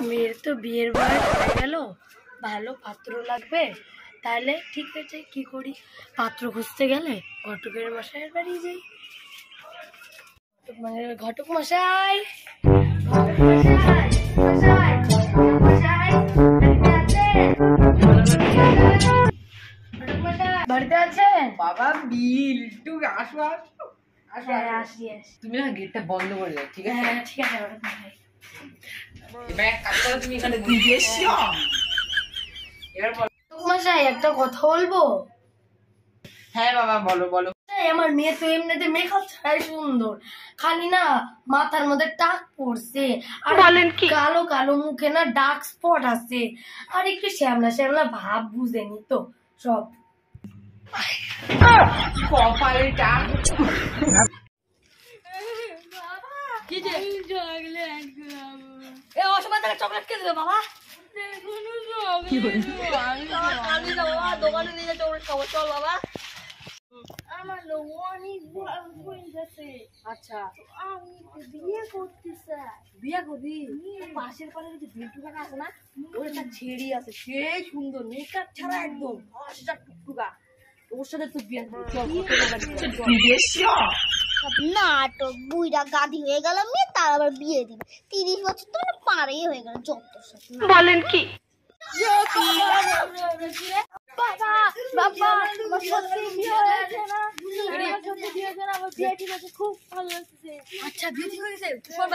মেয়ের তো বিয়ের বয়স হয়ে গেল, ভালো পাত্র লাগবে। তাহলে ঠিক আছে, কি করি? পাত্র খুঁজতে গেলে ঘটকের মশাইয়ের বাড়ি যাই। ঘটক মশাই, বাড়িতে আছেন? বাবা বিল একটু আসো আসো আসি। তুমি না গেটটা বন্ধ করে দাও, ঠিক আছে? হ্যাঁ ঠিক আছে। এবার এক কাজ করো, তুমি এখানে ঘুরে এসো। এবার বলো। মশাই একটা কথা বলবো? হ্যাঁ বাবা বলো বলো। আমার মেয়ে তো এমনিতে মেকআপ ছাড়াই সুন্দর, খালি না মাথার মধ্যে টাক পড়ছে, আর বলেন কি কালো কালো মুখে না ডার্ক স্পট আছে, আর একটু শ্যামলা শ্যামলা ভাব, বুঝেনি তো সব। কপালে টাক। কি যে এ অসময় থেকে চকলেট কে দিবে বাবা? দোকানে নিয়ে চকলেট খাবো, চল বাবা। আমার অনেক বয়স আছে। আচ্ছা, আমি বিয়ে করতে চাই। বিয়ে করবি? পাশের পাড়ার যে বিল্টু কাকা আছে না, ওর একটা ছেড়ি আছে, সেই সুন্দর, মেকআপ ছাড়া একদম হাসিটা টুকটুকা। ওর সাথে তো বিয়ে নাটক বুইরা গাধি হয়ে গেল মেয়ে, তার আবার বিয়ে দিবে। 30 বছর তো মানে পারেই হয়ে গেল। যত বলেন কি? বাবা বাবা আমার সত্যি বিয়ে হয়েছে না? বিয়ে হয়েছে না? আমার বিয়ে ঠিক আছে, খুব ভালো লাগছে। আচ্ছা, বিয়ে ঠিক হয়ে গেছে? শোন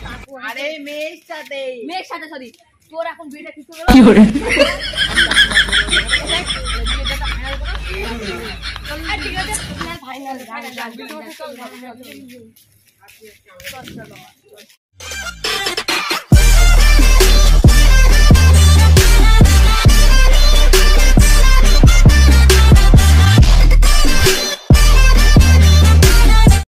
বাবু, আরে মেয়ের সাথে সরি, তোর এখন বিয়েটা ঠিক হয়ে গেল। ঠিক আছে, ফাইনাল।